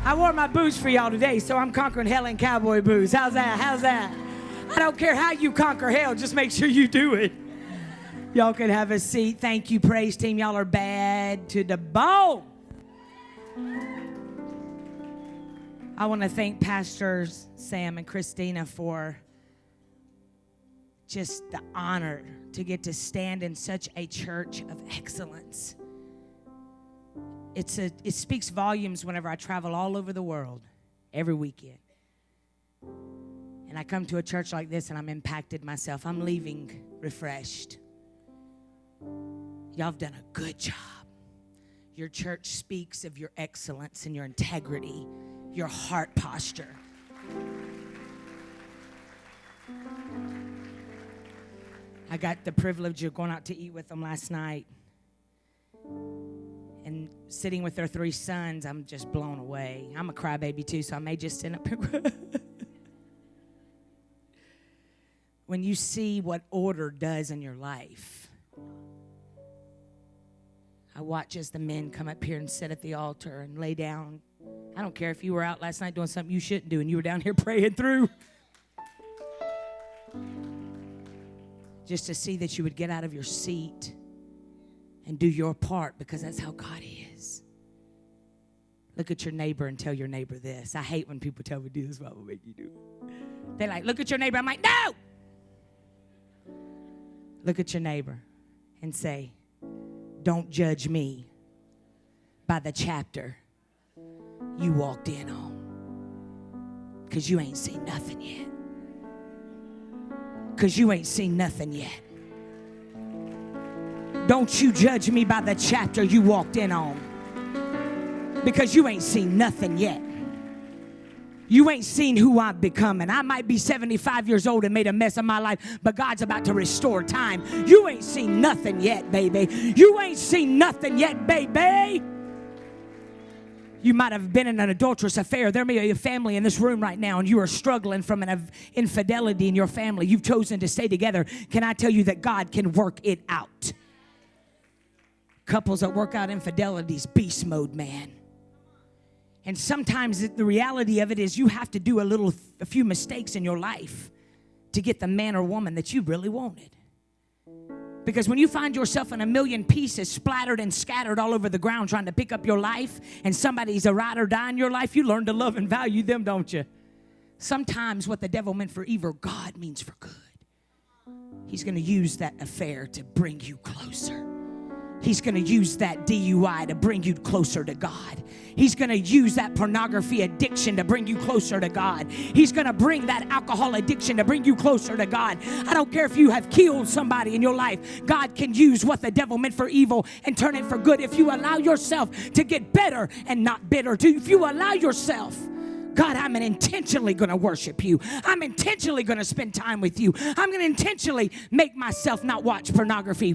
I wore my boots for y'all today, so I'm conquering hell in cowboy boots. How's that? How's that? I don't care how you conquer hell, just make sure you do it. Y'all can have a seat. Thank you, praise team. Y'all are bad to the bone. I want to thank Pastors Sam and Christina for just the honor to get to stand in such a church of excellence. It speaks volumes whenever I travel all over the world, every weekend. And I come to a church like this and I'm impacted myself. I'm leaving refreshed. Y'all have done a good job. Your church speaks of your excellence and your integrity, your heart posture. I got the privilege of going out to eat with them last night. And sitting with their 3 sons, I'm just blown away. I'm a crybaby too, so I may just end up. When you see what order does in your life, I watch as the men come up here and sit at the altar and lay down. I don't care if you were out last night doing something you shouldn't do and you were down here praying through. Just to see that you would get out of your seat and do your part, because that's how God is. Look at your neighbor and tell your neighbor this. I hate when people tell me do this, but I will make you do it. They're like, look at your neighbor. I'm like, no! Look at your neighbor and say, don't judge me by the chapter you walked in on, because you ain't seen nothing yet. Because you ain't seen nothing yet. Don't you judge me by the chapter you walked in on, because you ain't seen nothing yet. You ain't seen who I've become. And I might be 75 years old and made a mess of my life, but God's about to restore time. You ain't seen nothing yet, baby. You ain't seen nothing yet, baby. You might have been in an adulterous affair. There may be a family in this room right now and you are struggling from an infidelity in your family. You've chosen to stay together. Can I tell you that God can work it out? Couples that work out infidelities, beast mode, man. And sometimes the reality of it is you have to do a few mistakes in your life to get the man or woman that you really wanted. Because when you find yourself in a million pieces splattered and scattered all over the ground trying to pick up your life, and somebody's a ride or die in your life, you learn to love and value them, don't you? Sometimes what the devil meant for evil, God means for good. He's going to use that affair to bring you closer. He's going to use that DUI to bring you closer to God. He's going to use that pornography addiction to bring you closer to God. He's going to bring that alcohol addiction to bring you closer to God. I don't care if you have killed somebody in your life. God can use what the devil meant for evil and turn it for good if you allow yourself to get better and not bitter. If you allow yourself, God, I'm intentionally going to worship you. I'm intentionally going to spend time with you. I'm going to intentionally make myself not watch pornography,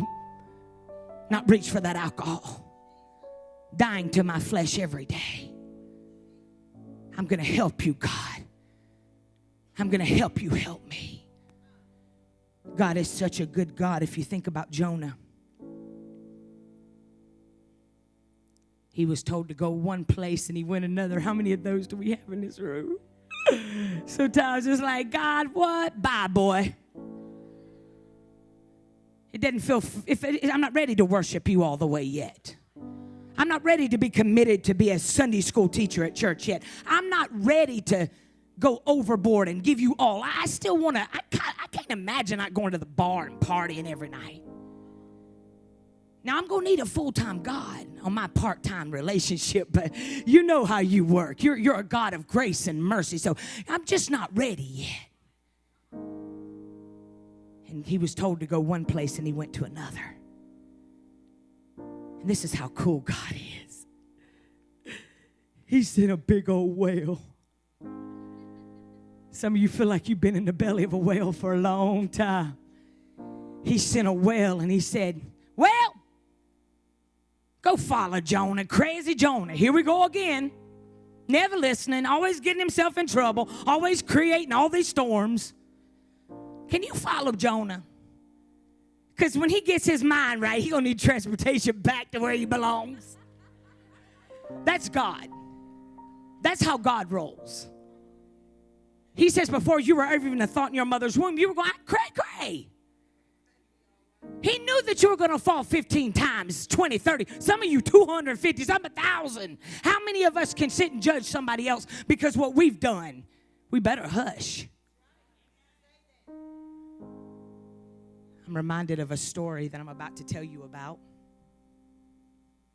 not reach for that alcohol, dying to my flesh every day. I'm going to help you, God. I'm going to help you help me. God is such a good God. If you think about Jonah, he was told to go one place and he went another. How many of those do we have in this room? Sometimes it's like, God, what? Bye, boy. It doesn't feel, I'm not ready to worship you all the way yet. I'm not ready to be committed to be a Sunday school teacher at church yet. I'm not ready to go overboard and give you all. I still want to, I can't imagine not going to the bar and partying every night. Now, I'm going to need a full-time God on my part-time relationship, but you know how you work. You're a God of grace and mercy, so I'm just not ready yet. And he was told to go one place and he went to another. And this is how cool God is. He sent a big old whale. Some of you feel like you've been in the belly of a whale for a long time. He sent a whale and he said, well, go follow Jonah, crazy Jonah. Here we go again. Never listening, always getting himself in trouble, always creating all these storms. Can you follow Jonah? Because when he gets his mind right, he's going to need transportation back to where he belongs. That's God. That's how God rolls. He says before you were ever even a thought in your mother's womb, you were going, cray, cray. He knew that you were going to fall 15 times, 20, 30. Some of you 250, some 1,000. How many of us can sit and judge somebody else because what we've done? We better hush. I'm reminded of a story that I'm about to tell you about.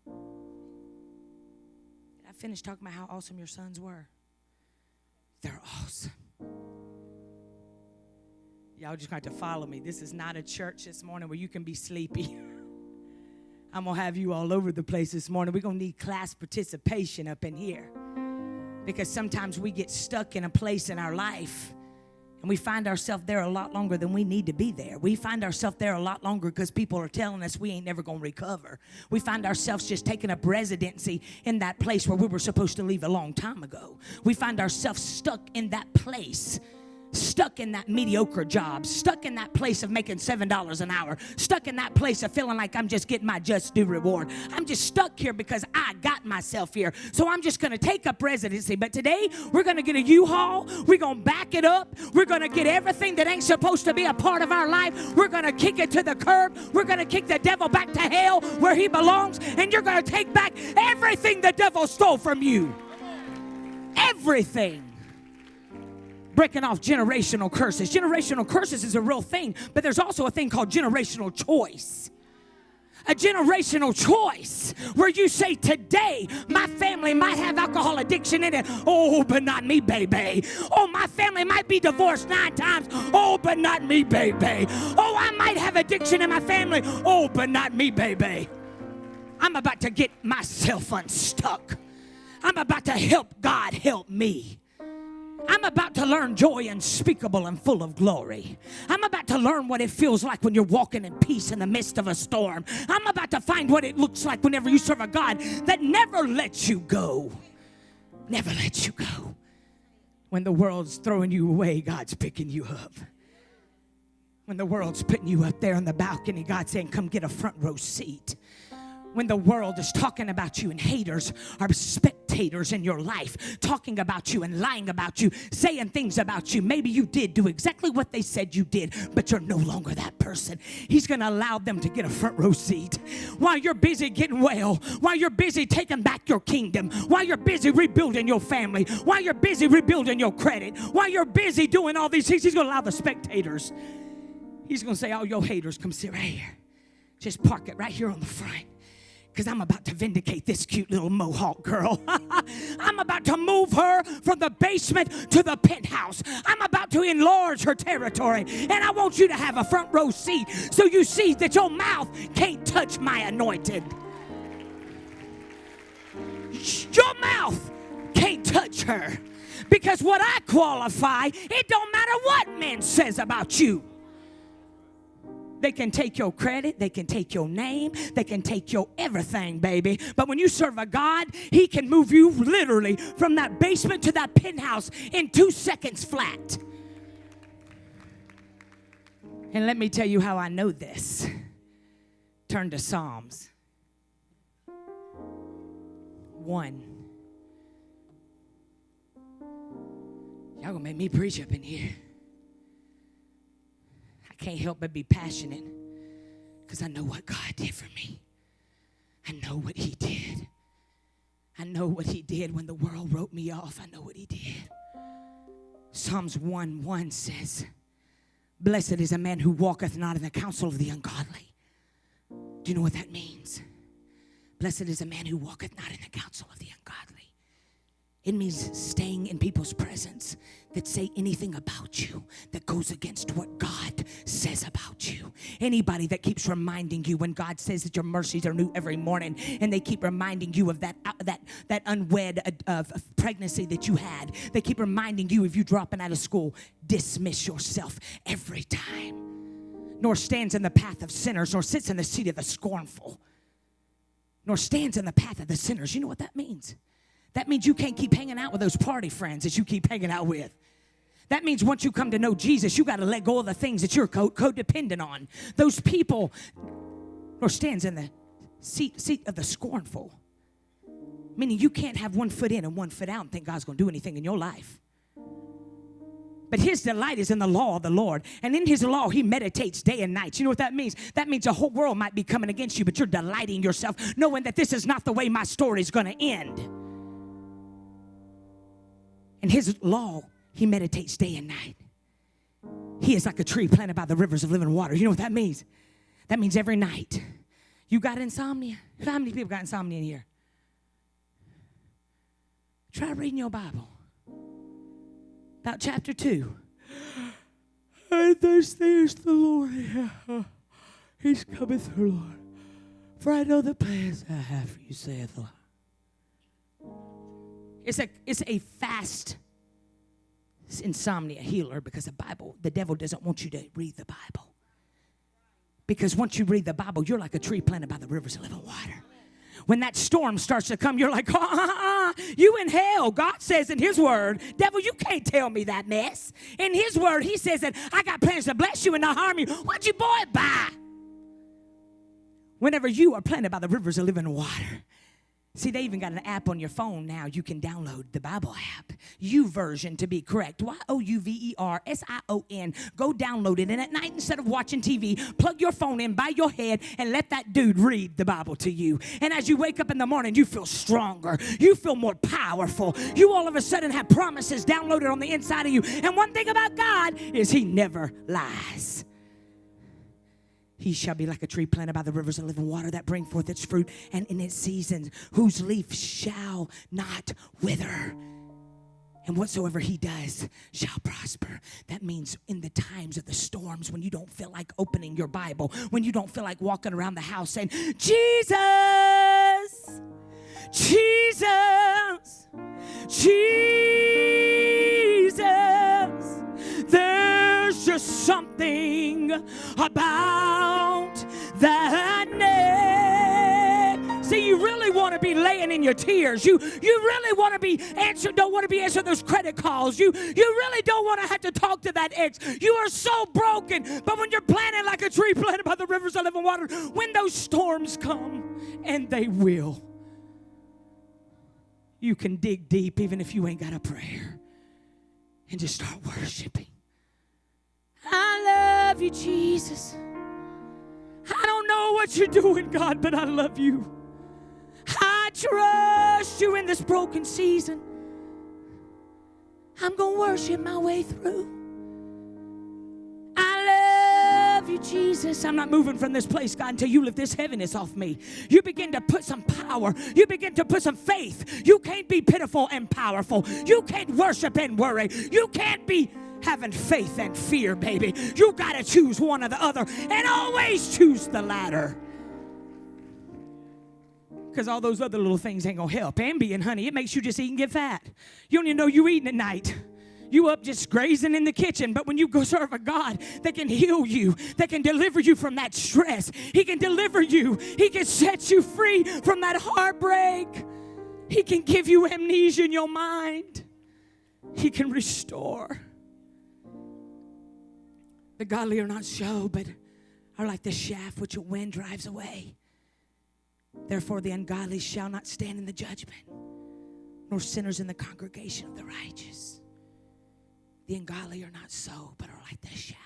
Did I finish talking about how awesome your sons were? They're awesome. Y'all just got to follow me. This is not a church this morning where you can be sleepy. I'm going to have you all over the place this morning. We're going to need class participation up in here. Because sometimes we get stuck in a place in our life and we find ourselves there a lot longer than we need to be there. We find ourselves there a lot longer because people are telling us we ain't never going to recover. We find ourselves just taking up residency in that place where we were supposed to leave a long time ago. We find ourselves stuck in that place. Stuck in that mediocre job, stuck in that place of making $7 an hour, stuck in that place of feeling like I'm just getting my just due reward. I'm just stuck here because I got myself here. So I'm just going to take up residency. But today, we're going to get a U-Haul. We're going to back it up. We're going to get everything that ain't supposed to be a part of our life. We're going to kick it to the curb. We're going to kick the devil back to hell where he belongs. And you're going to take back everything the devil stole from you. Everything. Breaking off generational curses. Generational curses is a real thing, but there's also a thing called generational choice. A generational choice where you say, today my family might have alcohol addiction in it. Oh, but not me, baby. Oh, my family might be divorced 9 times. Oh, but not me, baby. Oh, I might have addiction in my family. Oh, but not me, baby. I'm about to get myself unstuck. I'm about to help God help me. I'm about to learn joy unspeakable and full of glory. I'm about to learn what it feels like when you're walking in peace in the midst of a storm. I'm about to find what it looks like whenever you serve a God that never lets you go. Never lets you go. When the world's throwing you away, God's picking you up. When the world's putting you up there on the balcony, God's saying, come get a front row seat. When the world is talking about you and haters are spectators in your life, talking about you and lying about you, saying things about you. Maybe you did do exactly what they said you did, but you're no longer that person. He's going to allow them to get a front row seat. While you're busy getting well, while you're busy taking back your kingdom, while you're busy rebuilding your family, while you're busy rebuilding your credit, while you're busy doing all these things, he's going to allow the spectators. He's going to say, all your haters, come sit right here. Just park it right here on the front. Because I'm about to vindicate this cute little Mohawk girl. I'm about to move her from the basement to the penthouse. I'm about to enlarge her territory. And I want you to have a front row seat so you see that your mouth can't touch my anointed. Your mouth can't touch her. Because what I qualify, it don't matter what man says about you. They can take your credit. They can take your name. They can take your everything, baby. But when you serve a God, he can move you literally from that basement to that penthouse in 2 seconds flat. And let me tell you how I know this. Turn to Psalms 1. Y'all gonna make me preach up in here. I can't help but be passionate because I know what God did for me. I know what he did. I know what he did when the world wrote me off. I know what he did. Psalms 1:1 says, blessed is a man who walketh not in the counsel of the ungodly. Do you know what that means? Blessed is a man who walketh not in the counsel of the ungodly. It means staying in people's presence that say anything about you that goes against what God says about you. Anybody that keeps reminding you when God says that your mercies are new every morning, and they keep reminding you of that unwed pregnancy that you had. They keep reminding you of you dropping out of school. Dismiss yourself every time. Nor stands in the path of sinners, nor sits in the seat of the scornful, nor stands in the path of the sinners. You know what that means? That means you can't keep hanging out with those party friends that you keep hanging out with. That means once you come to know Jesus, you got to let go of the things that you're codependent on. Those people, or stands in the seat of the scornful. Meaning you can't have one foot in and one foot out and think God's going to do anything in your life. But his delight is in the law of the Lord. And in his law, he meditates day and night. You know what that means? That means the whole world might be coming against you, but you're delighting yourself, knowing that this is not the way my story is going to end. In his law, he meditates day and night. He is like a tree planted by the rivers of living water. You know what that means? That means every night. You got insomnia? How many people got insomnia in here? Try reading your Bible. About chapter 2. And thus saith the Lord. He's coming through, Lord. For I know the plans I have for you, saith the Lord. It's a fast insomnia healer, because the devil doesn't want you to read the Bible. Because once you read the Bible, you're like a tree planted by the rivers of living water. When that storm starts to come, you're like, you in hell. God says in his word, devil, you can't tell me that mess. In his word, he says that I got plans to bless you and not harm you. What you boy buy? Whenever you are planted by the rivers of living water. See, they even got an app on your phone now. You can download the Bible app. YouVersion, to be correct. YOUVERSION. Go download it. And at night, instead of watching TV, plug your phone in by your head and let that dude read the Bible to you. And as you wake up in the morning, you feel stronger. You feel more powerful. You all of a sudden have promises downloaded on the inside of you. And one thing about God is he never lies. He shall be like a tree planted by the rivers of living water that bring forth its fruit, and in its season, whose leaf shall not wither. And whatsoever he does shall prosper. That means in the times of the storms, when you don't feel like opening your Bible, when you don't feel like walking around the house saying, Jesus, Jesus, Jesus. There's just something about that name. See, you really want to be laying in your tears. You really want to be don't want to be answering those credit calls. You really don't want to have to talk to that ex. You are so broken. But when you're planted like a tree planted by the rivers of living water, when those storms come, and they will, you can dig deep even if you ain't got a prayer and just start worshiping. I love you, Jesus. I don't know what you're doing, God, but I love you. I trust you in this broken season. I'm going to worship my way through. I love you, Jesus. I'm not moving from this place, God, until you lift this heaviness off me. You begin to put some power. You begin to put some faith. You can't be pitiful and powerful. You can't worship and worry. You can't be having faith and fear, baby. You got to choose one or the other, and always choose the latter. Because all those other little things ain't going to help. Ambien, honey, it makes you just eat and get fat. You don't even know you're eating at night. You up just grazing in the kitchen. But when you go serve a God that can heal you, that can deliver you from that stress, he can deliver you. He can set you free from that heartbreak. He can give you amnesia in your mind. He can restore. The godly are not so, but are like the shaft which a wind drives away. Therefore the ungodly shall not stand in the judgment, nor sinners in the congregation of the righteous. The ungodly are not so, but are like the shaft.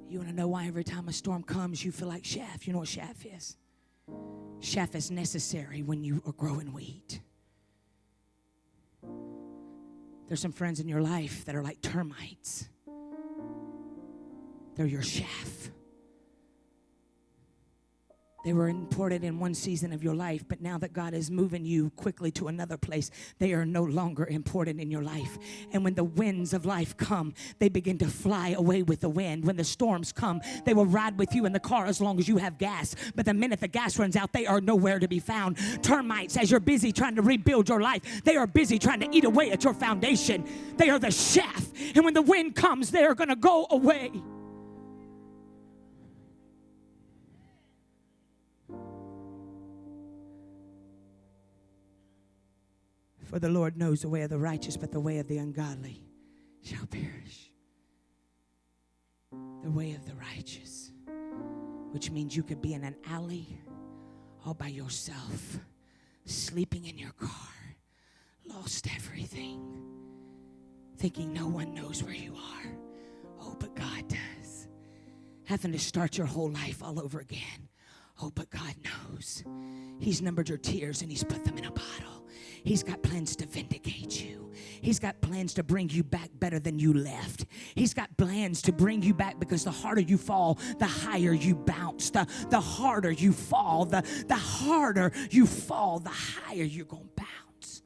You want to know why every time a storm comes, you feel like chaff? You know what chaff is? Chaff is necessary when you are growing wheat. There's some friends in your life that are like termites. They're your chaff. They were important in one season of your life, but now that God is moving you quickly to another place, they are no longer important in your life. And when the winds of life come, they begin to fly away with the wind. When the storms come, they will ride with you in the car as long as you have gas. But the minute the gas runs out, they are nowhere to be found. Termites, as you're busy trying to rebuild your life, they are busy trying to eat away at your foundation. They are the chaff. And when the wind comes, they are going to go away. For the Lord knows the way of the righteous, but the way of the ungodly shall perish. The way of the righteous, which means you could be in an alley all by yourself, sleeping in your car, lost everything, thinking no one knows where you are. Oh, but God does. Having to start your whole life all over again. Oh, but God knows. He's numbered your tears and He's put them in a bottle. He's got plans to vindicate you. He's got plans to bring you back better than you left. He's got plans to bring you back, because the harder you fall, the higher you bounce. The harder you fall, the harder you fall, the higher you're going to bounce.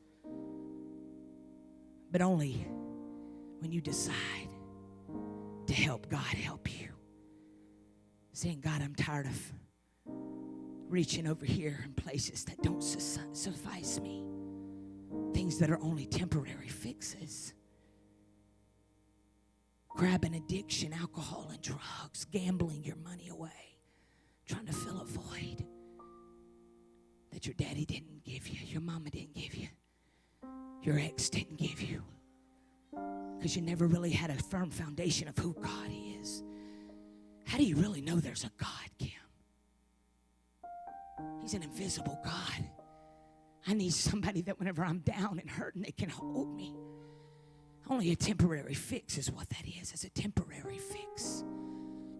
But only when you decide to help God help you. Saying, God, I'm tired of reaching over here in places that don't suffice me. Things that are only temporary fixes. Grabbing addiction, alcohol and drugs, gambling your money away, trying to fill a void that your daddy didn't give you, your mama didn't give you, your ex didn't give you, because you never really had a firm foundation of who God is. How do you really know there's a God, Kim? He's an invisible God. I need somebody that whenever I'm down and hurting, they can hold me. Only a temporary fix is what that is. It's a temporary fix.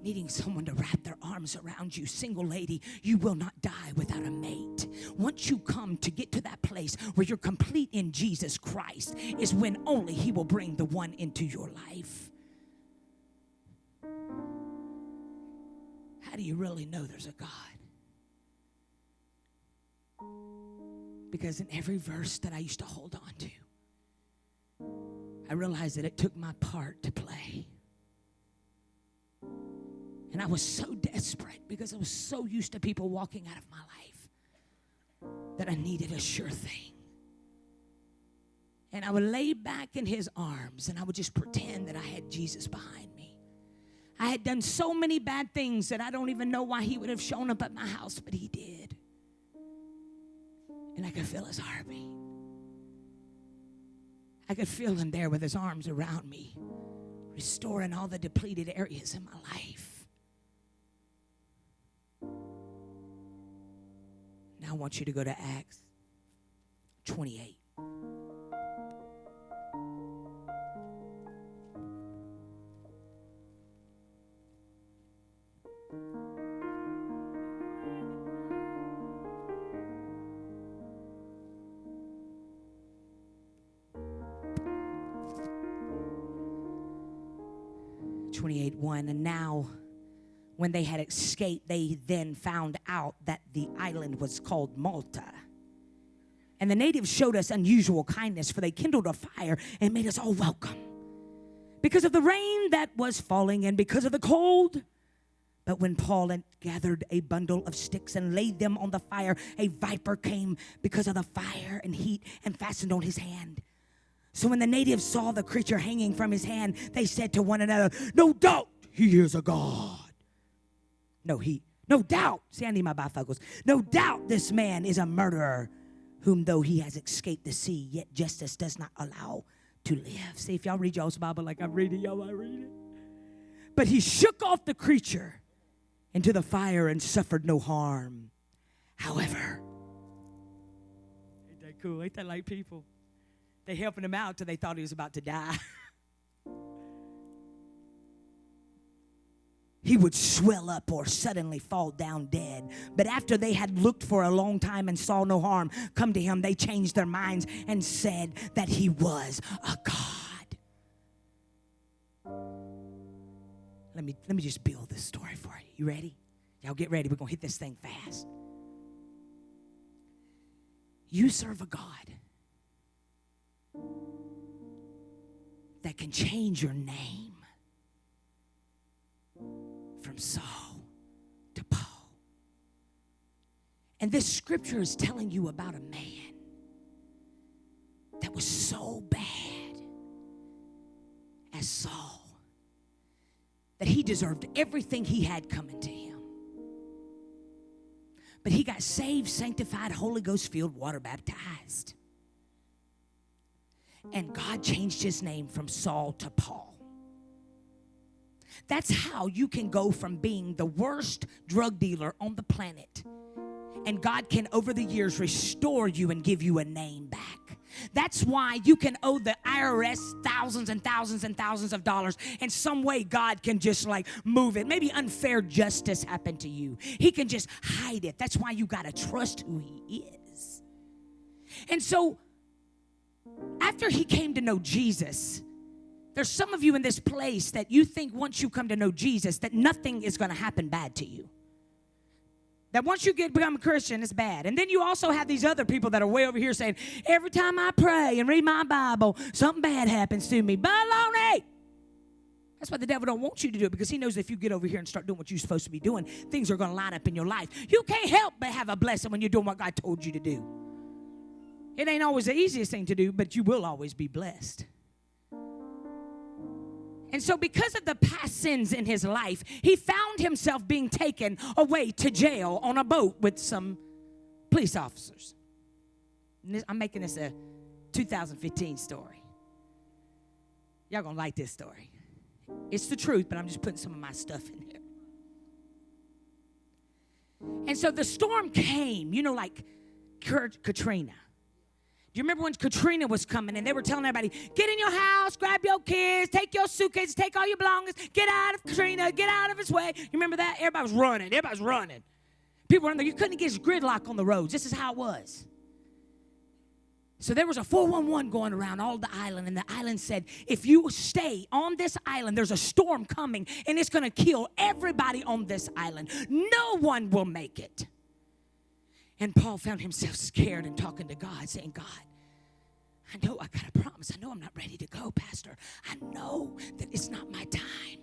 Needing someone to wrap their arms around you. Single lady, you will not die without a mate. Once you come to get to that place where you're complete in Jesus Christ, is when only He will bring the one into your life. How do you really know there's a God? Because in every verse that I used to hold on to, I realized that it took my part to play. And I was so desperate, because I was so used to people walking out of my life, that I needed a sure thing. And I would lay back in His arms, and I would just pretend that I had Jesus behind me. I had done so many bad things that I don't even know why He would have shown up at my house, but He did. And I could feel His heartbeat. I could feel Him there with His arms around me, restoring all the depleted areas in my life. Now I want you to go to Acts 28. And now, when they had escaped, they then found out that the island was called Malta. And the natives showed us unusual kindness, for they kindled a fire and made us all welcome, because of the rain that was falling and because of the cold. But when Paul had gathered a bundle of sticks and laid them on the fire, a viper came because of the fire and heat and fastened on his hand. So when the natives saw the creature hanging from his hand, they said to one another, "No doubt he is a god." No doubt. See, I need my bifocals. No doubt this man is a murderer, whom though he has escaped the sea, yet justice does not allow to live. See, if y'all read y'all's Bible like I'm reading, y'all might read it. But he shook off the creature into the fire and suffered no harm. However, ain't that cool? Ain't that like people? They helping him out till they thought he was about to die. He would swell up or suddenly fall down dead. But after they had looked for a long time and saw no harm come to him, they changed their minds and said that he was a god. Let me just build this story for you. You ready? Y'all get ready. We're going to hit this thing fast. You serve a God that can change your name from Saul to Paul. And this scripture is telling you about a man that was so bad as Saul that he deserved everything he had coming to him. But he got saved, sanctified, Holy Ghost filled, water baptized. And God changed his name from Saul to Paul. That's how you can go from being the worst drug dealer on the planet And God can, over the years, restore you and give you a name back. That's why you can owe the IRS thousands and thousands and thousands of dollars, and some way God can just like move it. Maybe unfair justice happened to you. He can just hide it. That's why you got to trust who he is. And so after he came to know Jesus, there's some of you in this place that you think once you come to know Jesus that nothing is going to happen bad to you. That once you become a Christian, it's bad. And then you also have these other people that are way over here saying, every time I pray and read my Bible, something bad happens to me. Baloney! That's why the devil don't want you to do it, because he knows if you get over here and start doing what you're supposed to be doing, things are going to line up in your life. You can't help but have a blessing when you're doing what God told you to do. It ain't always the easiest thing to do, but you will always be blessed. And so because of the past sins in his life, he found himself being taken away to jail on a boat with some police officers. I'm making this a 2015 story. Y'all gonna like this story. It's the truth, but I'm just putting some of my stuff in here. And so the storm came, like Katrina. Do you remember when Katrina was coming and they were telling everybody, get in your house, grab your kids, take your suitcases, take all your belongings, get out of Katrina, get out of his way. You remember that? Everybody was running. People were in there. You couldn't get gridlock on the roads. This is how it was. So there was a 411 going around all the island, and the island said, if you stay on this island, there's a storm coming, and it's going to kill everybody on this island. No one will make it. And Paul found himself scared and talking to God, saying, God, I know I got a promise. I know I'm not ready to go, Pastor. I know that it's not my time.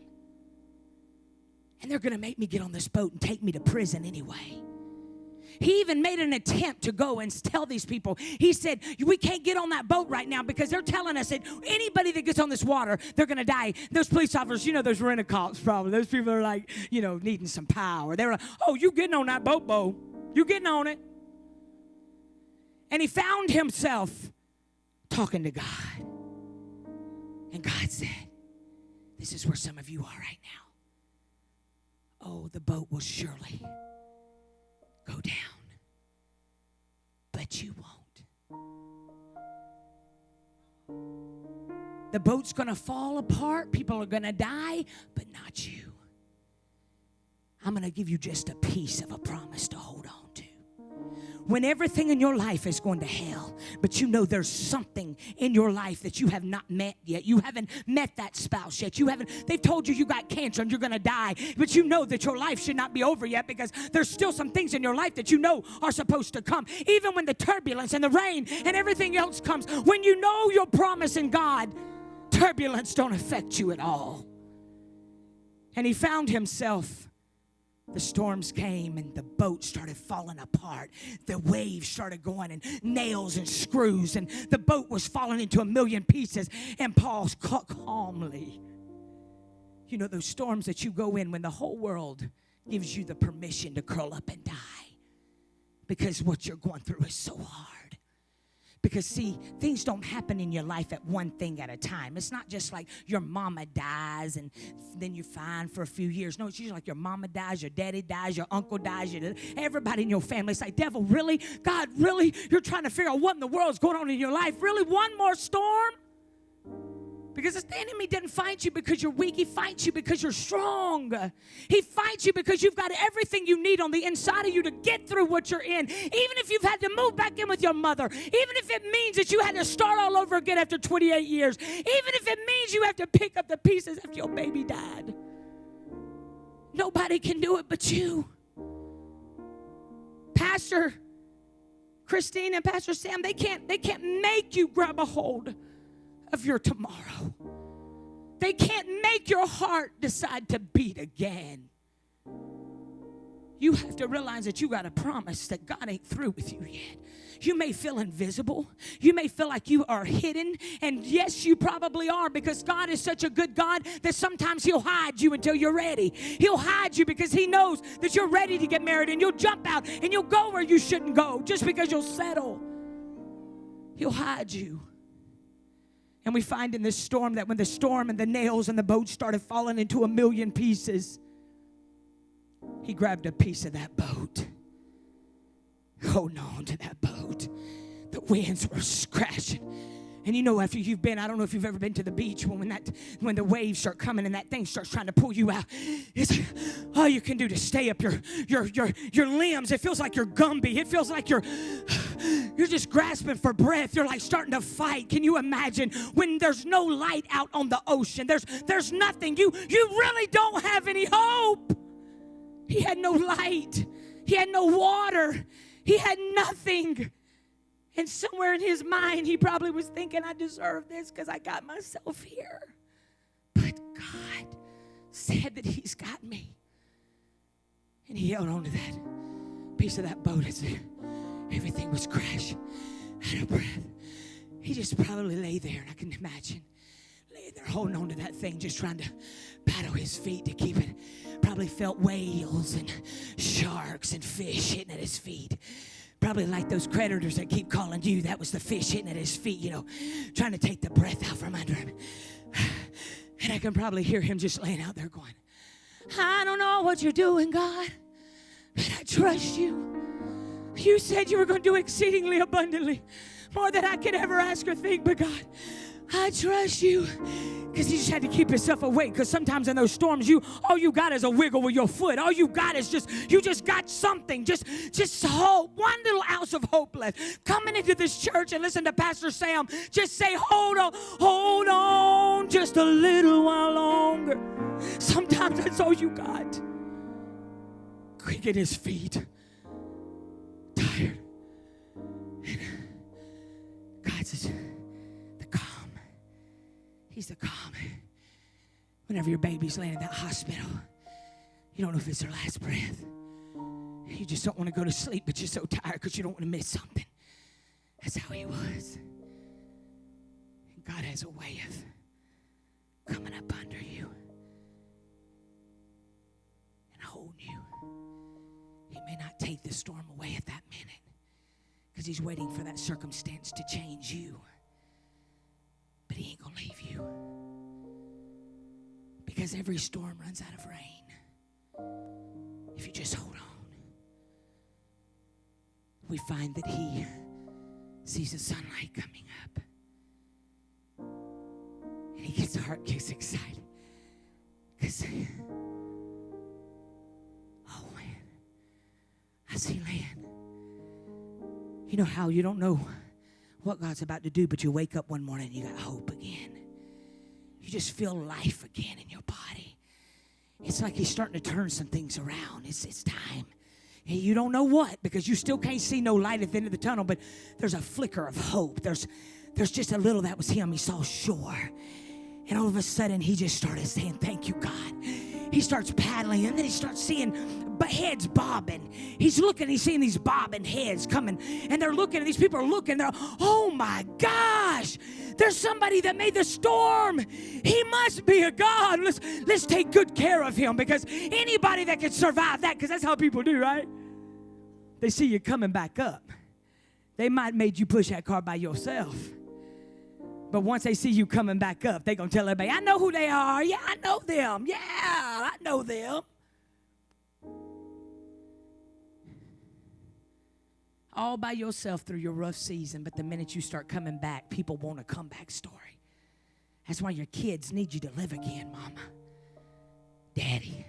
And they're going to make me get on this boat and take me to prison anyway. He even made an attempt to go and tell these people. He said, we can't get on that boat right now because they're telling us that anybody that gets on this water, they're going to die. Those police officers, those rent-a-cops probably. Those people are like, needing some power. They're like, oh, you getting on that boat, Bo. You getting on it. And he found himself talking to God. And God said, this is where some of you are right now. Oh, the boat will surely go down. But you won't. The boat's going to fall apart. People are going to die, but not you. I'm going to give you just a piece of a promise to hold on to. When everything in your life is going to hell, but there's something in your life that you have not met yet. You haven't met that spouse yet. They've told you got cancer and you're going to die, but that your life should not be over yet because there's still some things in your life that are supposed to come. Even when the turbulence and the rain and everything else comes, when you know your promise in God, turbulence don't affect you at all. And he found himself. The storms came and the boat started falling apart. The waves started going and nails and screws, and the boat was falling into a million pieces. And Paul's calmly. Those storms that you go in when the whole world gives you the permission to curl up and die because what you're going through is so hard. Because, see, things don't happen in your life at one thing at a time. It's not just like your mama dies and then you're fine for a few years. No, it's usually like your mama dies, your daddy dies, your uncle dies, everybody in your family. It's like, devil, really? God, really? You're trying to figure out what in the world is going on in your life? Really? One more storm? Because the enemy didn't fight you because you're weak. He fights you because you're strong. He fights you because you've got everything you need on the inside of you to get through what you're in. Even if you've had to move back in with your mother. Even if it means that you had to start all over again after 28 years. Even if it means you have to pick up the pieces after your baby died. Nobody can do it but you. Pastor Christine and Pastor Sam, they can't make you grab a hold of your tomorrow. They can't make your heart decide to beat again. You have to realize that you got a promise that God ain't through with you yet. You may feel invisible. You may feel like you are hidden. And yes, you probably are, because God is such a good God that sometimes he'll hide you until you're ready. He'll hide you because he knows that you're ready to get married, and you'll jump out and you'll go where you shouldn't go just because you'll settle. He'll hide you. And we find in this storm that when the storm and the nails and the boat started falling into a million pieces, he grabbed a piece of that boat holding on to that boat. The winds were crashing. And you know, after you've been, I don't know if you've ever been to the beach, when the waves start coming and that thing starts trying to pull you out, it's all you can do to stay up your limbs. It feels like you're Gumby. It feels like you're just grasping for breath. You're like starting to fight. Can you imagine when there's no light out on the ocean? There's nothing. You really don't have any hope. He had no light. He had no water. He had nothing. And somewhere in his mind, he probably was thinking, I deserve this because I got myself here. But God said that he's got me. And he held on to that piece of that boat as everything was crashing, out of breath. He just probably lay there, and I can imagine laying there holding on to that thing, just trying to paddle his feet to keep it. Probably felt whales and sharks and fish hitting at his feet. Probably like those creditors that keep calling you. That was the fish hitting at his feet, trying to take the breath out from under him. And I can probably hear him just laying out there going, I don't know what you're doing, God, but I trust you. You said you were going to do exceedingly abundantly, more than I could ever ask or think, but God, I trust you. Because he just had to keep himself awake. Because sometimes in those storms, all you got is a wiggle with your foot. All you got is you just got something. Just hope. One little ounce of hope left. Coming into this church and listen to Pastor Sam just say, hold on just a little while longer. Sometimes that's all you got. Quick at his feet. Tired. And God says, he's the calm. Whenever your baby's laying in that hospital, you don't know if it's their last breath. You just don't want to go to sleep, but you're so tired because you don't want to miss something. That's how he was. And God has a way of coming up under you and holding you. He may not take the storm away at that minute because he's waiting for that circumstance to change you. But he ain't going to leave you. Because every storm runs out of rain. If you just hold on. We find that he sees the sunlight coming up. And his heart gets excited. Because, oh man, I see land. You know how you don't know what God's about to do, but you wake up one morning and you got hope again. You just feel life again in your body. It's like he's starting to turn some things around. It's time. And you don't know what, because you still can't see no light at the end of the tunnel, but there's a flicker of hope. There's just a little. That was him. He saw shore. And all of a sudden, he just started saying, thank you, God. He starts paddling, and then he starts seeing heads bobbing. He's looking, he's seeing these bobbing heads coming, and they're looking, and these people are looking, they're, oh my gosh, there's somebody that made the storm. He must be a God. Let's take good care of him, because anybody that can survive that, because that's how people do, right? They see you coming back up. They might made you push that car by yourself. But once they see you coming back up, they're going to tell everybody, I know who they are. Yeah, I know them. Yeah, I know them. All by yourself through your rough season, but the minute you start coming back, people want a comeback story. That's why your kids need you to live again, Mama, Daddy.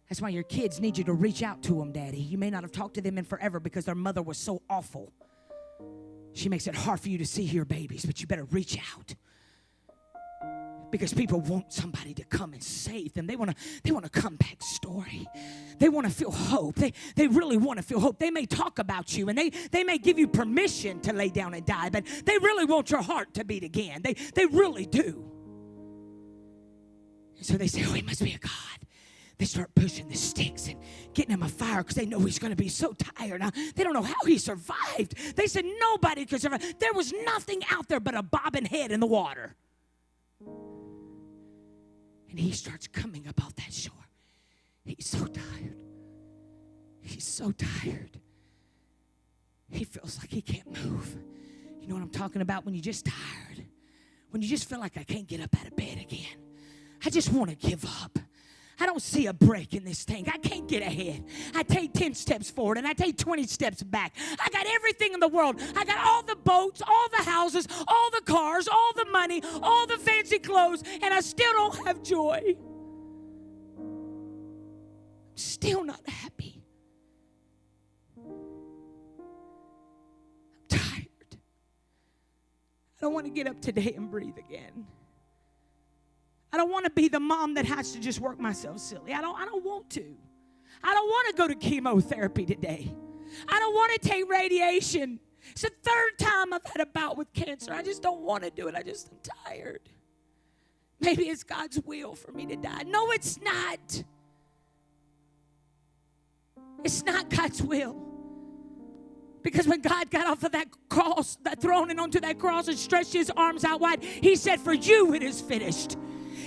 That's why your kids need you to reach out to them, Daddy. You may not have talked to them in forever because their mother was so awful. She makes it hard for you to see your babies, but you better reach out. Because people want somebody to come and save them. They want a comeback story. They want to feel hope. They really want to feel hope. They may talk about you, and they may give you permission to lay down and die, but they really want your heart to beat again. They really do. And so they say, oh, he must be a God. They start pushing the sticks and getting him a fire because they know he's going to be so tired. Now, they don't know how he survived. They said nobody could survive. There was nothing out there but a bobbing head in the water. And he starts coming up off that shore. He's so tired. He's so tired. He feels like he can't move. You know what I'm talking about? When you're just tired. When you just feel like I can't get up out of bed again. I just want to give up. I don't see a break in this thing. I can't get ahead. I take 10 steps forward and I take 20 steps back. I got everything in the world. I got all the boats, all the houses, all the cars, all the money, all the fancy clothes, and I still don't have joy. Still not happy. I'm tired. I don't want to get up today and breathe again. I don't want to be the mom that has to just work myself silly. I don't want to. I don't want to go to chemotherapy today. I don't want to take radiation. It's the third time I've had a bout with cancer. I just don't want to do it. I'm tired. Maybe it's God's will for me to die. No, it's not. It's not God's will. Because when God got off of that cross, that throne, and onto that cross and stretched his arms out wide, he said, for you it is finished.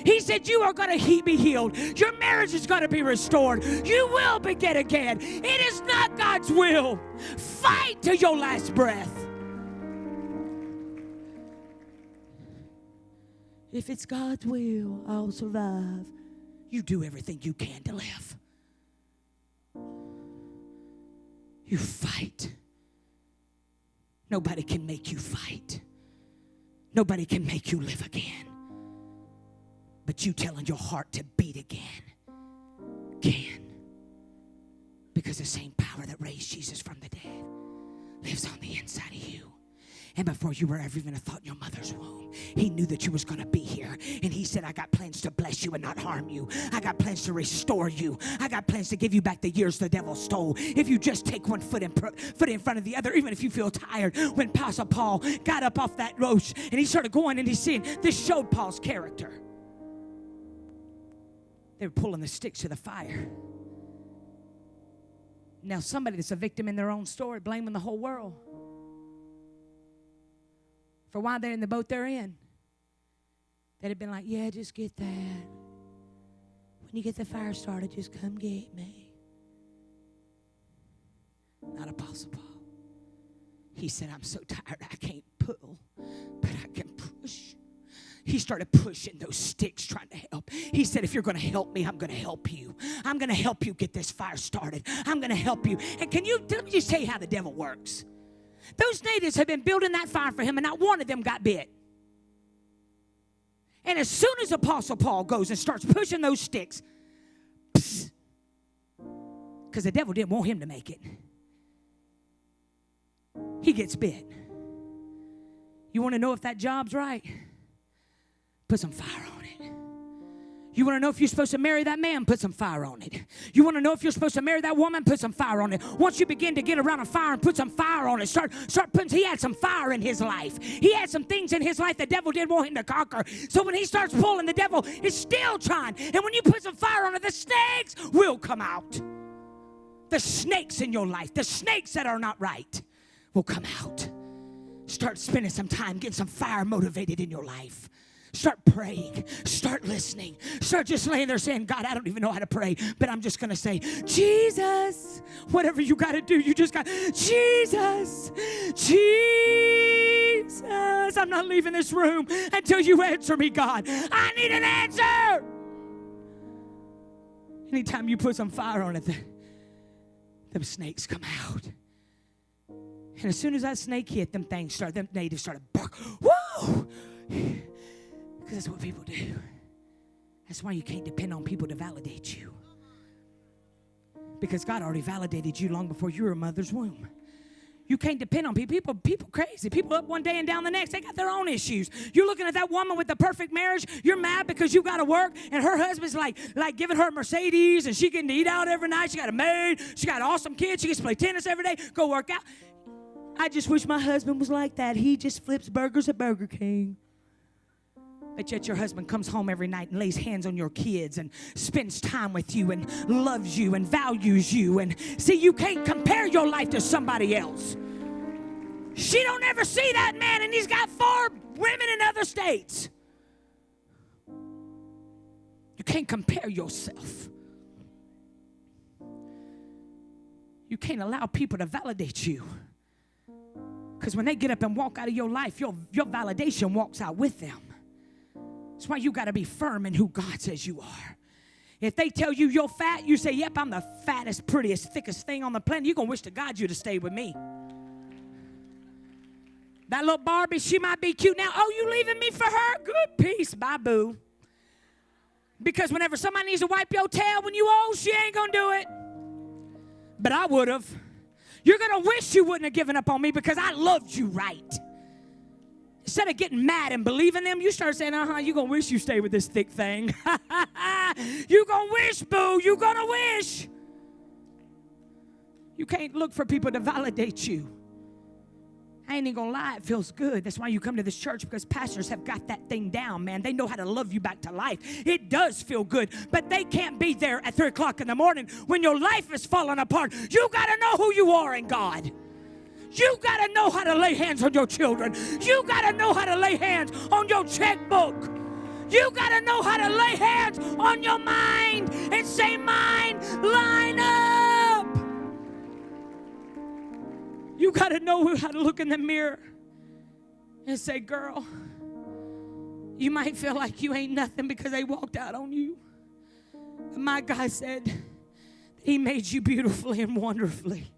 He said, you are going to be healed. Your marriage is going to be restored. You will begin again. It is not God's will. Fight to your last breath. If it's God's will, I'll survive. You do everything you can to live. You fight. Nobody can make you fight. Nobody can make you live again. But you telling your heart to beat again can. Because the same power that raised Jesus from the dead lives on the inside of you. And before you were ever even a thought in your mother's womb, he knew that you was going to be here. And he said, I got plans to bless you and not harm you. I got plans to restore you. I got plans to give you back the years the devil stole. If you just take one foot in front of the other, even if you feel tired. When Apostle Paul got up off that roach and he started going and he's seeing, this showed Paul's character. They were pulling the sticks to the fire. Now somebody that's a victim in their own story, blaming the whole world for why they're in the boat they're in. They'd have been like, yeah, just get that. When you get the fire started, just come get me. Not Apostle Paul. He said, I'm so tired I can't pull, but I can push. He started pushing those sticks, trying to help. He said, if you're going to help me, I'm going to help you. I'm going to help you get this fire started. I'm going to help you. And let me just tell you how the devil works. Those natives have been building that fire for him, and not one of them got bit. And as soon as Apostle Paul goes and starts pushing those sticks, because the devil didn't want him to make it, he gets bit. You want to know if that job's right? Put some fire on it. You want to know if you're supposed to marry that man? Put some fire on it. You want to know if you're supposed to marry that woman? Put some fire on it. Once you begin to get around a fire and put some fire on it, start putting, he had some fire in his life. He had some things in his life the devil didn't want him to conquer. So when he starts pulling, the devil is still trying. And when you put some fire on it, the snakes will come out. The snakes in your life, the snakes that are not right, will come out. Start spending some time getting some fire motivated in your life. Start praying. Start listening. Start just laying there saying, God, I don't even know how to pray, but I'm just going to say, Jesus. Whatever you got to do, you just got, Jesus. Jesus. I'm not leaving this room until you answer me, God. I need an answer. Anytime you put some fire on it, them snakes come out. And as soon as that snake hit, them natives started barking. Whoa! Because that's what people do. That's why you can't depend on people to validate you. Because God already validated you long before you were a mother's womb. You can't depend on people. People crazy. People up one day and down the next. They got their own issues. You're looking at that woman with the perfect marriage. You're mad because you got to work, and her husband's like giving her a Mercedes, and she getting to eat out every night. She got a maid. She got an awesome kid. She gets to play tennis every day. Go work out. I just wish my husband was like that. He just flips burgers at Burger King. But yet your husband comes home every night and lays hands on your kids and spends time with you and loves you and values you. And see, you can't compare your life to somebody else. She don't ever see that man, and he's got 4 women in other states. You can't compare yourself. You can't allow people to validate you. Because when they get up and walk out of your life, your validation walks out with them. That's why you got to be firm in who God says you are. If they tell you you're fat, you say, yep, I'm the fattest, prettiest, thickest thing on the planet. You're going to wish to God you'd have stayed with me. That little Barbie, she might be cute now. Oh, you leaving me for her? Good peace. Bye, boo. Because whenever somebody needs to wipe your tail when you old, she ain't going to do it. But I would have. You're going to wish you wouldn't have given up on me because I loved you right. Instead of getting mad and believing them, you start saying, you're going to wish you stayed with this thick thing. You're going to wish, boo. You're going to wish. You can't look for people to validate you. I ain't even going to lie, it feels good. That's why you come to this church, because pastors have got that thing down, man. They know how to love you back to life. It does feel good, but they can't be there at 3 o'clock in the morning when your life is falling apart. You got to know who you are in God. You got to know how to lay hands on your children. You got to know how to lay hands on your checkbook. You got to know how to lay hands on your mind and say, mind, line up. You got to know how to look in the mirror and say, girl, you might feel like you ain't nothing because they walked out on you. But my God said he made you beautifully and wonderfully.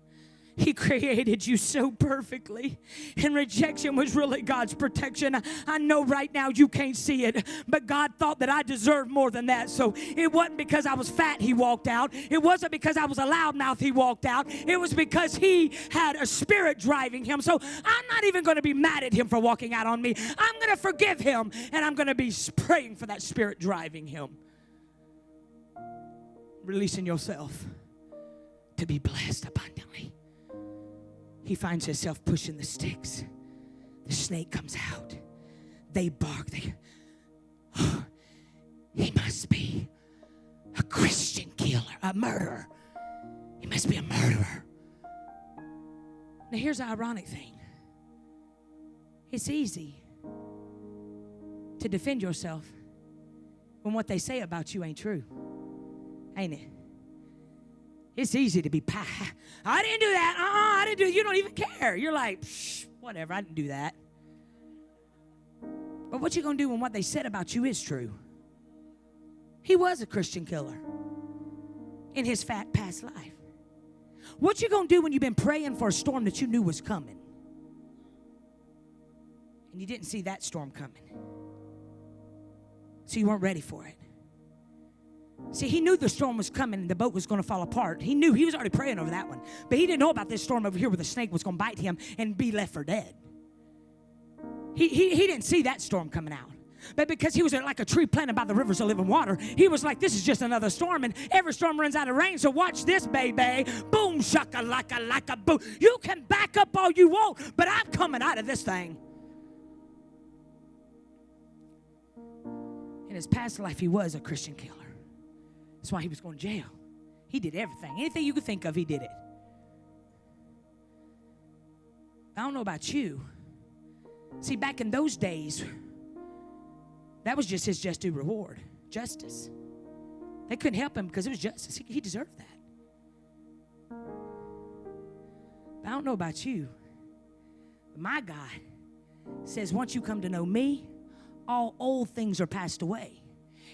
He created you so perfectly. And rejection was really God's protection. I know right now you can't see it, but God thought that I deserved more than that. So it wasn't because I was fat he walked out. It wasn't because I was a loudmouth he walked out. It was because he had a spirit driving him. So I'm not even going to be mad at him for walking out on me. I'm going to forgive him, and I'm going to be praying for that spirit driving him. Releasing yourself to be blessed abundantly. He finds himself pushing the sticks. The snake comes out. They bark. He must be a Christian killer, a murderer. He must be a murderer. Now here's the ironic thing. It's easy to defend yourself when what they say about you ain't true. Ain't it? It's easy to be, I didn't do that. I didn't do it. You don't even care. You're like, whatever, I didn't do that. But what you going to do when what they said about you is true? He was a Christian killer in his past life. What you going to do when you've been praying for a storm that you knew was coming? And you didn't see that storm coming. So you weren't ready for it. See, he knew the storm was coming and the boat was going to fall apart. He knew. He was already praying over that one. But he didn't know about this storm over here where the snake was going to bite him and be left for dead. He didn't see that storm coming out. But because he was like a tree planted by the rivers of living water, he was like, this is just another storm. And every storm runs out of rain, so watch this, baby. Boom, shaka, like a boom. You can back up all you want, but I'm coming out of this thing. In his past life, he was a Christian killer. That's why he was going to jail. He did everything. Anything you could think of, he did it. I don't know about you. See, back in those days, that was just his just due reward. Justice. They couldn't help him because it was justice. He deserved that. But I don't know about you. But my God says once you come to know me, all old things are passed away.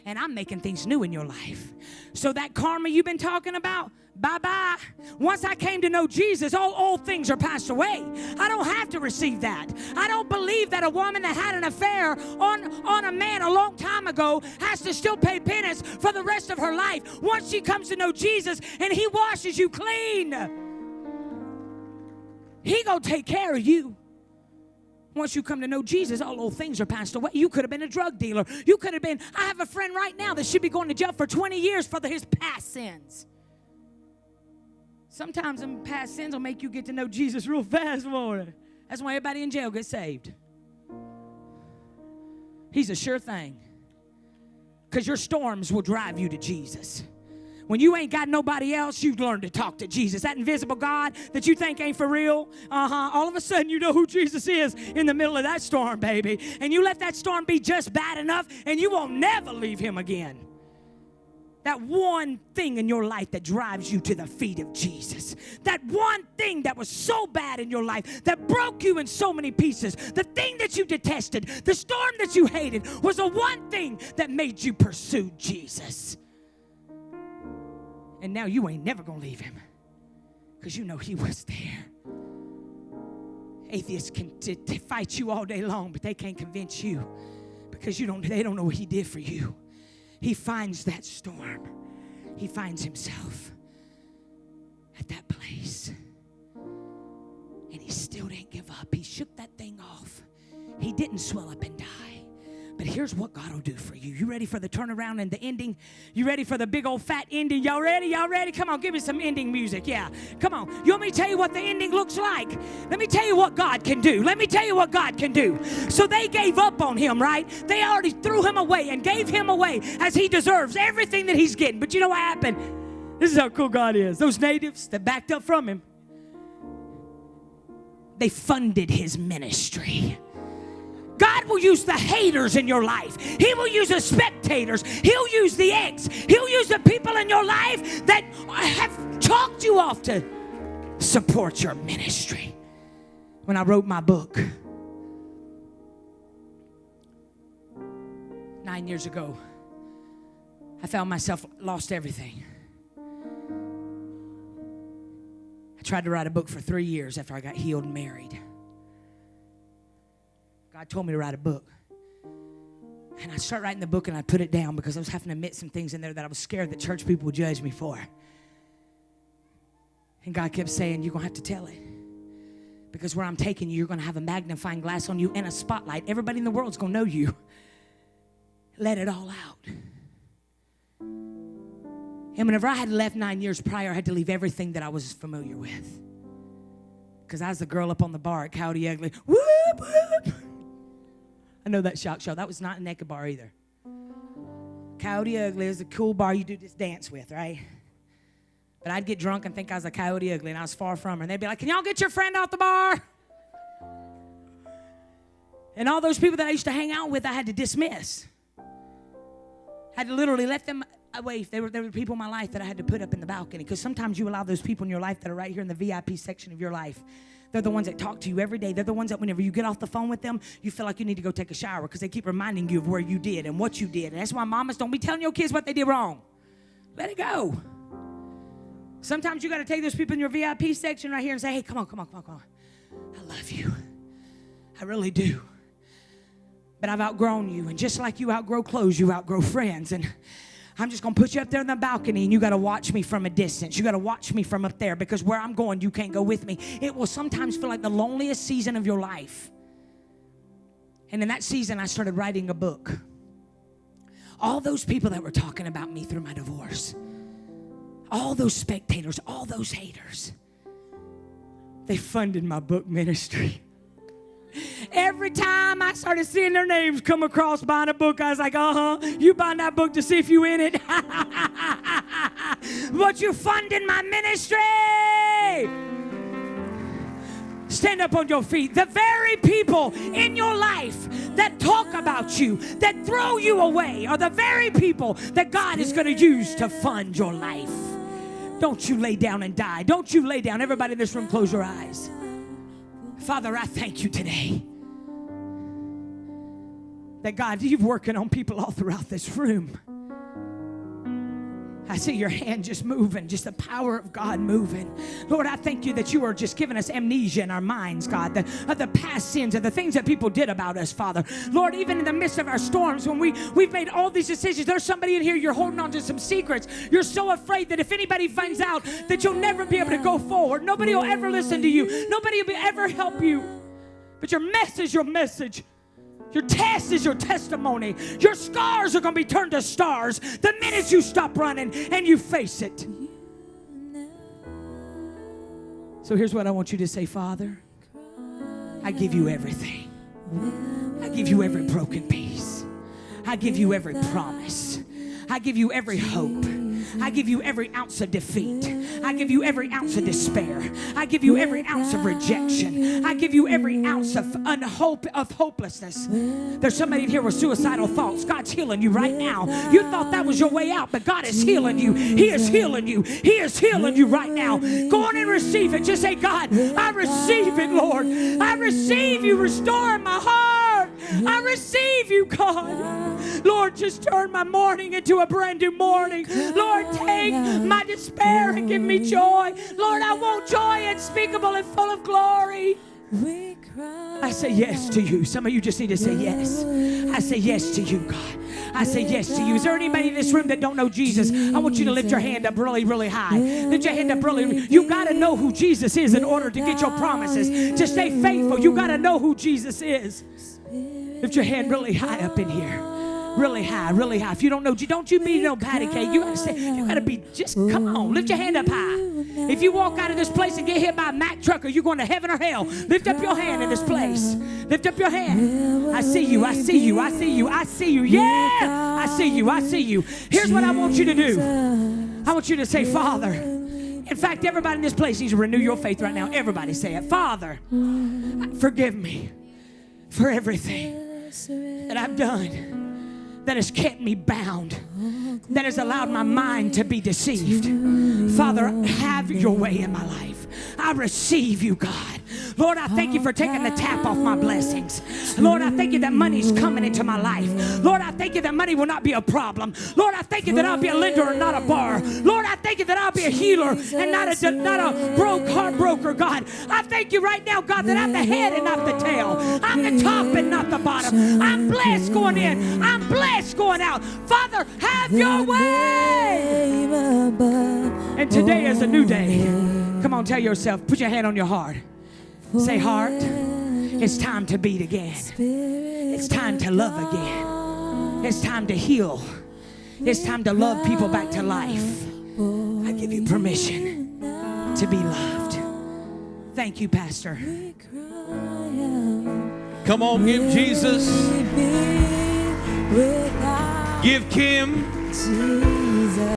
And I'm making things new in your life. So that karma you've been talking about, bye-bye. Once I came to know Jesus, all old things are passed away. I don't have to receive that. I don't believe that a woman that had an affair on a man a long time ago has to still pay penance for the rest of her life. Once she comes to know Jesus and he washes you clean, he gonna take care of you. Once you come to know Jesus, all old things are passed away. You could have been a drug dealer. You could have been, I have a friend right now that should be going to jail for 20 years for his past sins. Sometimes them past sins will make you get to know Jesus real fast, won't it? That's why everybody in jail gets saved. He's a sure thing. Because your storms will drive you to Jesus. When you ain't got nobody else, you learn to talk to Jesus. That invisible God that you think ain't for real, all of a sudden you know who Jesus is in the middle of that storm, baby. And you let that storm be just bad enough, and you won't never leave him again. That one thing in your life that drives you to the feet of Jesus. That one thing that was so bad in your life that broke you in so many pieces. The thing that you detested, the storm that you hated, was the one thing that made you pursue Jesus. And now you ain't never going to leave him because you know he was there. Atheists can fight you all day long, but they can't convince you because they don't know what he did for you. He finds that storm. He finds himself at that place. And he still didn't give up. He shook that thing off. He didn't swell up and die. But here's what God will do for you. You ready for the turnaround and the ending? You ready for the big old fat ending? Y'all ready? Y'all ready? Come on, give me some ending music. Yeah, come on. You want me to tell you what the ending looks like? Let me tell you what God can do. Let me tell you what God can do. So they gave up on him, right? They already threw him away and gave him away as he deserves everything that he's getting. But you know what happened? This is how cool God is. Those natives that backed up from him, they funded his ministry. God will use the haters in your life. He will use the spectators. He'll use the eggs. He'll use the people in your life that have chalked you off to support your ministry. When I wrote my book 9 years ago, I found myself lost everything. I tried to write a book for 3 years after I got healed and married. God told me to write a book. And I started writing the book and I put it down because I was having to admit some things in there that I was scared that church people would judge me for. And God kept saying, you're going to have to tell it. Because where I'm taking you, you're going to have a magnifying glass on you and a spotlight. Everybody in the world's going to know you. Let it all out. And whenever I had left 9 years prior, I had to leave everything that I was familiar with. Because I was the girl up on the bar at Coyote Ugly. Whoop, whoop. I know that shock show. That was not a naked bar either. Coyote Ugly is a cool bar you do this dance with, right? But I'd get drunk and think I was a Coyote Ugly, and I was far from her. And they'd be like, can y'all get your friend off the bar? And all those people that I used to hang out with, I had to dismiss. I had to literally let them away. There were people in my life that I had to put up in the balcony. Because sometimes you allow those people in your life that are right here in the VIP section of your life. They're the ones that talk to you every day. They're the ones that whenever you get off the phone with them, you feel like you need to go take a shower because they keep reminding you of where you did and what you did. And that's why mamas don't be telling your kids what they did wrong. Let it go. Sometimes you got to take those people in your VIP section right here and say, hey, come on. I love you. I really do. But I've outgrown you. And just like you outgrow clothes, you outgrow friends. And I'm just going to put you up there in the balcony and you got to watch me from a distance. You got to watch me from up there because where I'm going, you can't go with me. It will sometimes feel like the loneliest season of your life. And in that season, I started writing a book. All those people that were talking about me through my divorce, all those spectators, all those haters, they funded my book ministry. Every time I started seeing their names come across buying a book, I was like, you buying that book to see if you in it. But you funding my ministry. Stand up on your feet. The very people in your life that talk about you, that throw you away, are the very people that God is going to use to fund your life. Don't you lay down and die. Don't you lay down. Everybody in this room, close your eyes. Father, I thank you today that, God, you're working on people all throughout this room. I see your hand just moving, just the power of God moving. Lord, I thank you that you are just giving us amnesia in our minds, God, of the past sins and the things that people did about us, Father. Lord, even in the midst of our storms, when we've made all these decisions, there's somebody in here, you're holding on to some secrets. You're so afraid that if anybody finds out that you'll never be able to go forward. Nobody will ever listen to you. Nobody will ever help you. But your message, your message. Your test is your testimony. Your scars are going to be turned to stars the minute you stop running and you face it. So here's what I want you to say, Father. I give you everything. I give you every broken piece. I give you every promise. I give you every hope. I give you every ounce of defeat. I give you every ounce of despair. I give you every ounce of rejection. I give you every ounce of hopelessness. There's somebody in here with suicidal thoughts. God's healing you right now. You thought that was your way out, but God is healing you. He is healing you. He is healing you right now. Go on and receive it. Just say, God, I receive it, Lord. I receive you restoring my heart. I receive you, God. Lord, just turn my mourning into a brand new morning. Lord, take my despair and give me joy. Lord, I want joy unspeakable and full of glory. I say yes to you. Some of you just need to say yes. I say yes to you, God. I say yes to you. Is there anybody in this room that don't know Jesus? I want you to lift your hand up really, really high. Lift your hand up really. You got to know who Jesus is in order to get your promises. To stay faithful, you got to know who Jesus is. Lift your hand really high up in here. Really high, really high. If you don't know, don't you be no patty cake. You gotta say, you gotta be, just come on, lift your hand up high. If you walk out of this place and get hit by a Mack truck, are you going to heaven or hell? Lift up your hand in this place. Lift up your hand. I see you, I see you, I see you, I see you. Yeah, I see you, I see you. Here's what I want you to do. I want you to say, Father. In fact, everybody in this place needs to renew your faith right now. Everybody say it. Father, forgive me for everything that I've done that has kept me bound, that has allowed my mind to be deceived. Father, have your way in my life. I receive you, God. Lord, I thank you for taking the tap off my blessings. Lord, I thank you that money's coming into my life. Lord, I thank you that money will not be a problem. Lord, I thank you that I'll be a lender and not a borrower. Lord, I thank you that I'll be a healer and not a broke heartbroker, God. I thank you right now, God, that I'm the head and not the tail. I'm the top and not the bottom. I'm blessed going in. I'm blessed going out. Father, have your way. And today is a new day. Come on, tell yourself, put your hand on your heart. Say, heart, it's time to beat again. It's time to love again. It's time to heal. It's time to love people back to life. I give you permission to be loved. Thank you, Pastor. Come on, give Jesus. Give Kim.